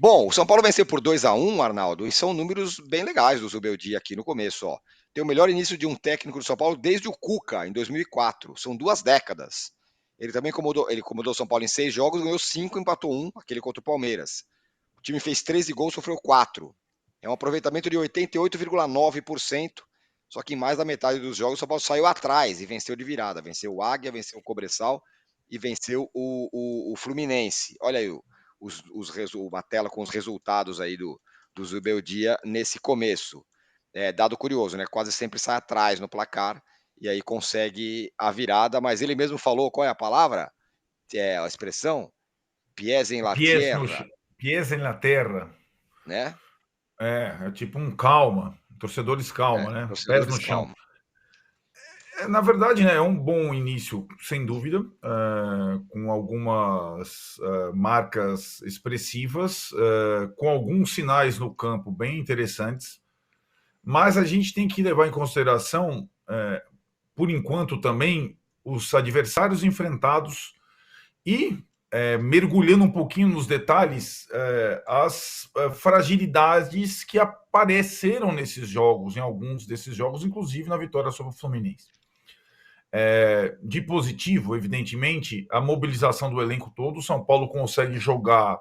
Bom, o São Paulo venceu por 2-1, Arnaldo, e são números bem legais do Zubeldia aqui no começo, ó. Tem o melhor início de um técnico do São Paulo desde o Cuca, em 2004. São 2 décadas. Ele também comandou o São Paulo em 6 jogos, ganhou 5, empatou 1, aquele contra o Palmeiras. O time fez 13 gols, sofreu 4. É um aproveitamento de 88,9%, só que em mais da metade dos jogos o São Paulo saiu atrás e venceu de virada. Venceu o Águia, venceu o Cobressal e venceu o Fluminense. Olha aí uma tela com os resultados aí do Zubeldia nesse começo. Dado curioso, né? Quase sempre sai atrás no placar e aí consegue a virada, mas ele mesmo falou, qual é a palavra? A expressão? Pies en la Pies, tierra, pies en la terra. né? É tipo um calma, torcedores calma, né? Pés no Torcedores, chão. calma. Na verdade, né, é um bom início, sem dúvida, com algumas marcas expressivas, com alguns sinais no campo bem interessantes, mas a gente tem que levar em consideração, por enquanto também, os adversários enfrentados e, mergulhando um pouquinho nos detalhes, as fragilidades que apareceram nesses jogos, em alguns desses jogos, inclusive na vitória sobre o Fluminense. De positivo, evidentemente, a mobilização do elenco todo. O São Paulo consegue jogar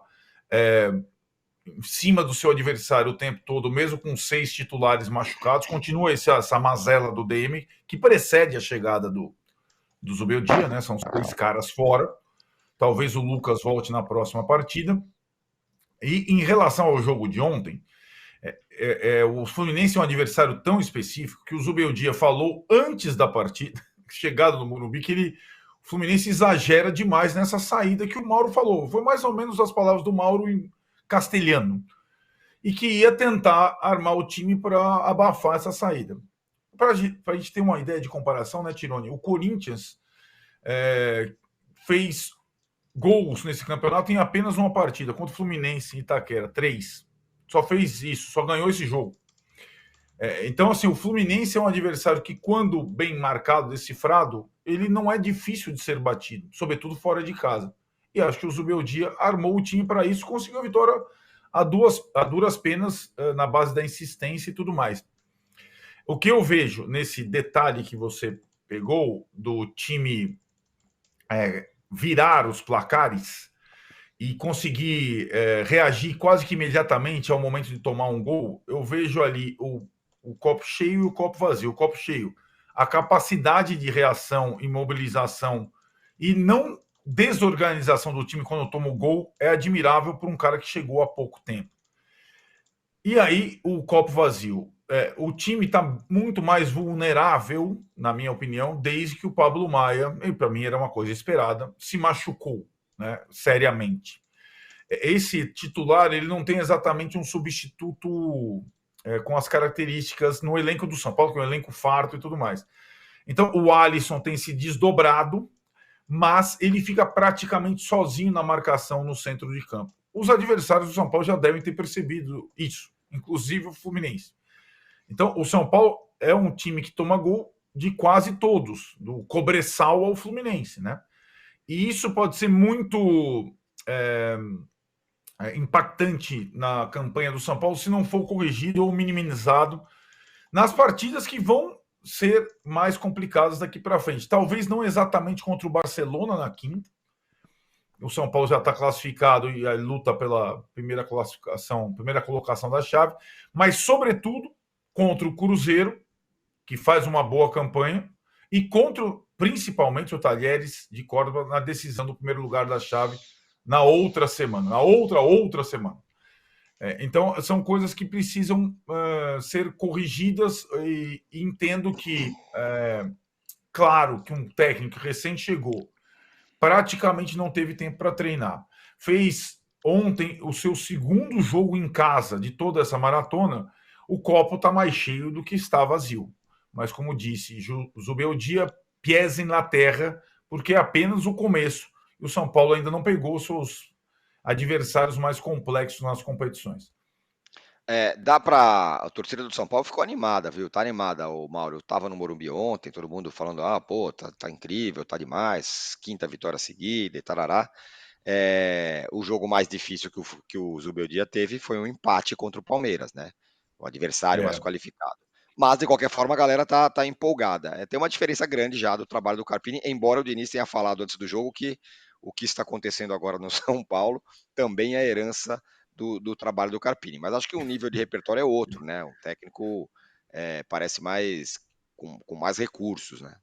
em cima do seu adversário o tempo todo, mesmo com 6 titulares machucados. Continua essa mazela do DM, que precede a chegada do Zubeldia, né? São os 3 caras fora. Talvez o Lucas volte na próxima partida. E em relação ao jogo de ontem, o Fluminense é um adversário tão específico que o Zubeldia falou antes da partida, chegado no Morumbi, que o Fluminense exagera demais nessa saída que o Mauro falou. Foi mais ou menos as palavras do Mauro em castelhano. E que ia tentar armar o time para abafar essa saída. Para a gente ter uma ideia de comparação, né, Tironi? O Corinthians fez gols nesse campeonato em apenas uma partida, contra o Fluminense em Itaquera, 3. Só fez isso, só ganhou esse jogo. Então, assim, o Fluminense é um adversário que, quando bem marcado, decifrado, ele não é difícil de ser batido, sobretudo fora de casa. E acho que o Zubeldia armou o time para isso, conseguiu a vitória a duras penas, na base da insistência e tudo mais. O que eu vejo nesse detalhe que você pegou, do time virar os placares e conseguir reagir quase que imediatamente ao momento de tomar um gol, eu vejo ali o copo cheio e o copo vazio. O copo cheio, a capacidade de reação e mobilização e não desorganização do time quando toma o gol é admirável para um cara que chegou há pouco tempo. E aí, o copo vazio. O time está muito mais vulnerável, na minha opinião, desde que o Pablo Maia, e para mim era uma coisa esperada, se machucou, né, seriamente. Esse titular, ele não tem exatamente um substituto com as características no elenco do São Paulo, que é um elenco farto e tudo mais. Então, o Alisson tem se desdobrado, mas ele fica praticamente sozinho na marcação no centro de campo. Os adversários do São Paulo já devem ter percebido isso, inclusive o Fluminense. Então, o São Paulo é um time que toma gol de quase todos, do Cobressal ao Fluminense, né? E isso pode ser muito impactante na campanha do São Paulo se não for corrigido ou minimizado nas partidas que vão ser mais complicadas daqui para frente. Talvez não exatamente contra o Barcelona na quinta. O São Paulo já está classificado e luta pela primeira colocação da chave, mas sobretudo contra o Cruzeiro, que faz uma boa campanha, e contra principalmente o Talheres de Córdoba na decisão do primeiro lugar da chave na outra semana, na outra semana. Então, são coisas que precisam ser corrigidas e entendo que, claro, que um técnico recém chegou, praticamente não teve tempo para treinar. Fez ontem o seu segundo jogo em casa de toda essa maratona, o copo está mais cheio do que está vazio. Mas, como disse Zubeldia, pies na terra, porque é apenas o começo. E o São Paulo ainda não pegou seus adversários mais complexos nas competições. A torcida do São Paulo ficou animada, viu? Tá animada, o Mauro. Eu tava no Morumbi ontem, todo mundo falando, pô, tá incrível, tá demais, quinta vitória seguida e tarará. O jogo mais difícil que o Zubeldia teve foi um empate contra o Palmeiras, né? O adversário mais É, qualificado. Mas, de qualquer forma, a galera tá empolgada. Tem uma diferença grande já do trabalho do Carpini, embora o Diniz tenha falado antes do jogo que o que está acontecendo agora no São Paulo também é herança do trabalho do Carpini. Mas acho que o nível de repertório é outro, né? Um técnico parece mais com mais recursos, né?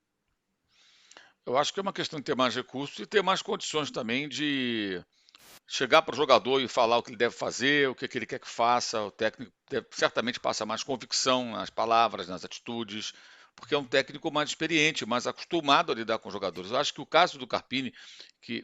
Eu acho que é uma questão de ter mais recursos e ter mais condições também de chegar para o jogador e falar o que ele deve fazer, o que, que ele quer que faça. O técnico certamente passa mais convicção nas palavras, nas atitudes, porque é um técnico mais experiente, mais acostumado a lidar com os jogadores. Eu acho que o caso do Carpini, que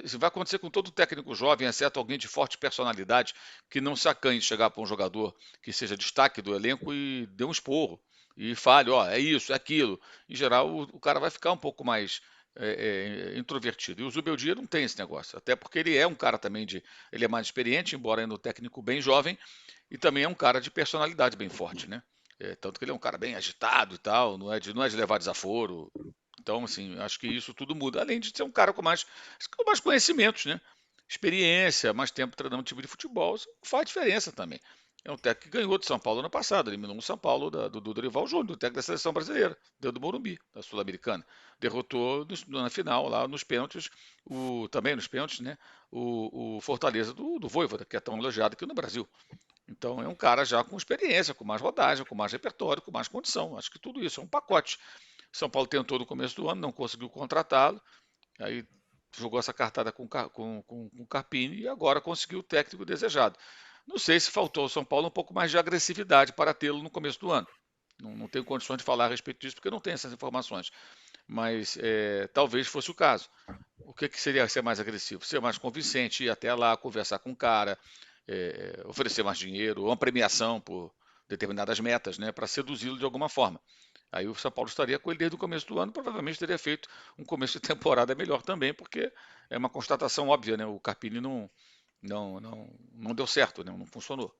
isso vai acontecer com todo técnico jovem, exceto alguém de forte personalidade, que não se acanhe de chegar para um jogador que seja destaque do elenco e dê um esporro. E fale, ó, é isso, é aquilo. Em geral, o cara vai ficar um pouco mais introvertido. E o Zubeldia não tem esse negócio, até porque ele é um cara também ele é mais experiente, embora ainda um técnico bem jovem, e também é um cara de personalidade bem forte, né? Tanto que ele é um cara bem agitado e tal, não é de levar desaforo. Então, assim, acho que isso tudo muda. Além de ser um cara com mais conhecimentos, né? Experiência, mais tempo treinando um time de futebol, isso faz diferença também. É um técnico que ganhou de São Paulo ano passado, eliminou o São Paulo do Dorival Júnior, do técnico da seleção brasileira, deu do Morumbi, da Sul-Americana. Derrotou na final, lá nos pênaltis, também nos pênaltis, né? O Fortaleza do Vojvoda, que é tão elogiado aqui no Brasil. Então é um cara já com experiência, com mais rodagem, com mais repertório, com mais condição. Acho que tudo isso é um pacote. São Paulo tentou no começo do ano, não conseguiu contratá-lo, aí jogou essa cartada com o Carpini e agora conseguiu o técnico desejado. Não sei se faltou ao São Paulo um pouco mais de agressividade para tê-lo no começo do ano. Não tenho condições de falar a respeito disso porque não tenho essas informações. Mas talvez fosse o caso. O que seria ser mais agressivo? Ser mais convincente, ir até lá, conversar com o cara, oferecer mais dinheiro, uma premiação por determinadas metas, né, para seduzi-lo de alguma forma. Aí o São Paulo estaria com ele desde o começo do ano, provavelmente teria feito um começo de temporada melhor também, porque é uma constatação óbvia, né? O Carpini não deu certo, né? Não funcionou.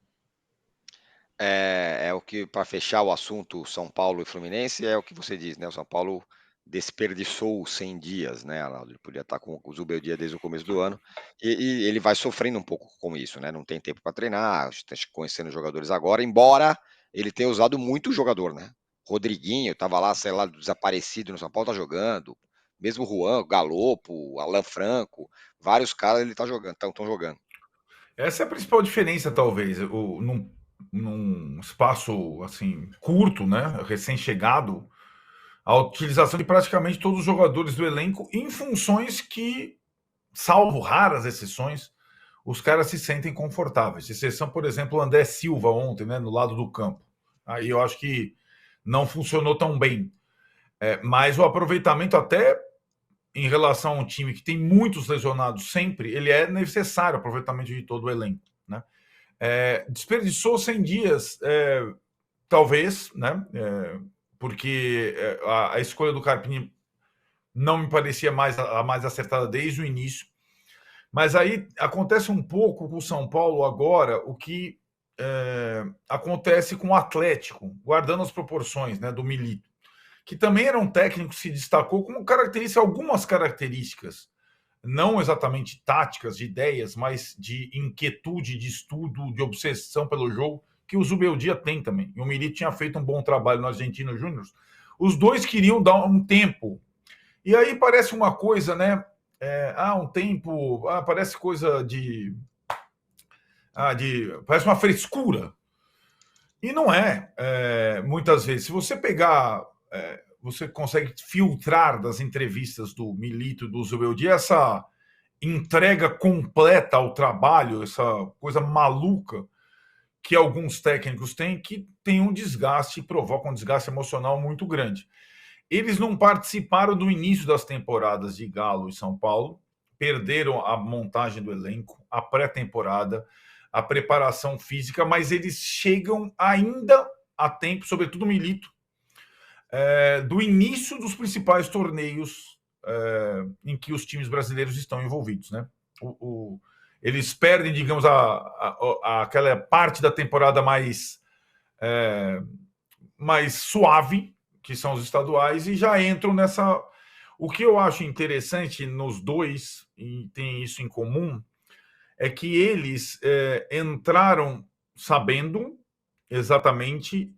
É o que, para fechar o assunto São Paulo e Fluminense, é o que você diz, né? O São Paulo desperdiçou 100 dias, né, Arnaldo? Ele podia estar com o Zubeldia desde o começo do ano e ele vai sofrendo um pouco com isso, né? Não tem tempo para treinar, está conhecendo os jogadores agora, embora ele tenha usado muito jogador, né? Rodriguinho estava lá, sei lá, desaparecido no São Paulo, tá jogando. Mesmo o Juan, Galopo, Alan Franco, vários caras ele tá jogando, estão jogando. essa é a principal diferença, talvez. Num espaço assim curto, né, recém-chegado, a utilização de praticamente todos os jogadores do elenco em funções que, salvo raras exceções, os caras se sentem confortáveis. Exceção, por exemplo, o André Silva ontem, né, no lado do campo. Aí eu acho que não funcionou tão bem. Mas o aproveitamento até em relação a um time que tem muitos lesionados sempre, ele é necessário o aproveitamento de todo o elenco, né? Desperdiçou 100 dias, talvez, né? Porque a escolha do Carpini não me parecia a mais acertada desde o início. Mas aí acontece um pouco com o São Paulo agora o que acontece com o Atlético, guardando as proporções, né, do Milito, que também era um técnico que se destacou com algumas características, não exatamente táticas, de ideias, mas de inquietude, de estudo, de obsessão pelo jogo, que o Zubeldia tem também. E o Milito tinha feito um bom trabalho no Argentino Júnior. Os dois queriam dar um tempo. E aí parece uma coisa, né? Um tempo. Parece coisa parece uma frescura. E não é, muitas vezes. Se você pegar. Você consegue filtrar das entrevistas do Milito e do Zubeldia essa entrega completa ao trabalho, essa coisa maluca que alguns técnicos têm, que tem um desgaste, provoca um desgaste emocional muito grande. Eles não participaram do início das temporadas de Galo e São Paulo, perderam a montagem do elenco, a pré-temporada, a preparação física, mas eles chegam ainda a tempo, sobretudo o Milito, do início dos principais torneios em que os times brasileiros estão envolvidos, né? Eles perdem, digamos, aquela parte da temporada mais suave, que são os estaduais, e já entram nessa. O que eu acho interessante nos dois, e tem isso em comum, é que eles entraram sabendo exatamente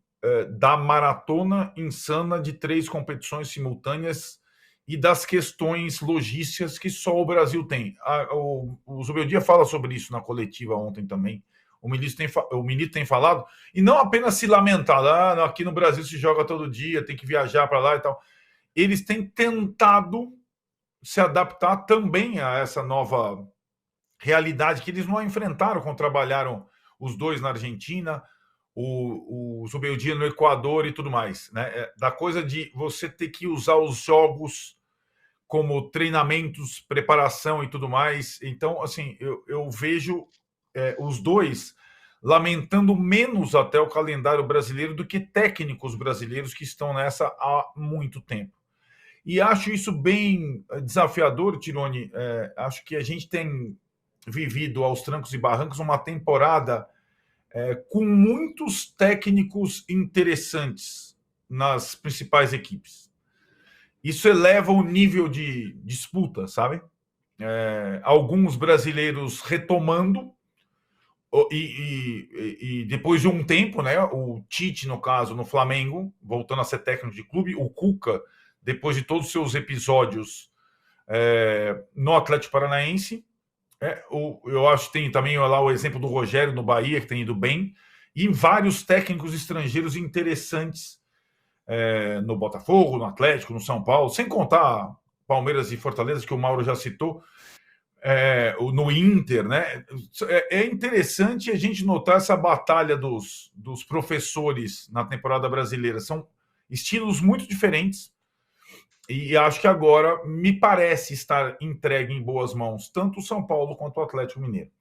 da maratona insana de 3 competições simultâneas e das questões logísticas que só o Brasil tem. O Zubeldia fala sobre isso na coletiva ontem também. O ministro tem falado, e não apenas se lamentar, aqui no Brasil se joga todo dia, tem que viajar para lá e tal. Eles têm tentado se adaptar também a essa nova realidade que eles não enfrentaram quando trabalharam os dois na Argentina, o Zubeldia no Equador e tudo mais, né? Da coisa de você ter que usar os jogos como treinamentos, preparação e tudo mais. Então, assim, eu vejo os dois lamentando menos até o calendário brasileiro do que técnicos brasileiros que estão nessa há muito tempo. E acho isso bem desafiador, Tironi. Acho que a gente tem vivido aos trancos e barrancos uma temporada com muitos técnicos interessantes nas principais equipes. Isso eleva o nível de disputa, sabe? Alguns brasileiros retomando, e depois de um tempo, né? O Tite, no caso, no Flamengo, voltando a ser técnico de clube, o Cuca, depois de todos os seus episódios no Atlético Paranaense. Eu acho que tem também lá o exemplo do Rogério no Bahia, que tem ido bem, e vários técnicos estrangeiros interessantes no Botafogo, no Atlético, no São Paulo, sem contar Palmeiras e Fortaleza, que o Mauro já citou, no Inter, né? É interessante a gente notar essa batalha dos professores na temporada brasileira. São estilos muito diferentes, e acho que agora me parece estar entregue em boas mãos tanto o São Paulo quanto o Atlético Mineiro.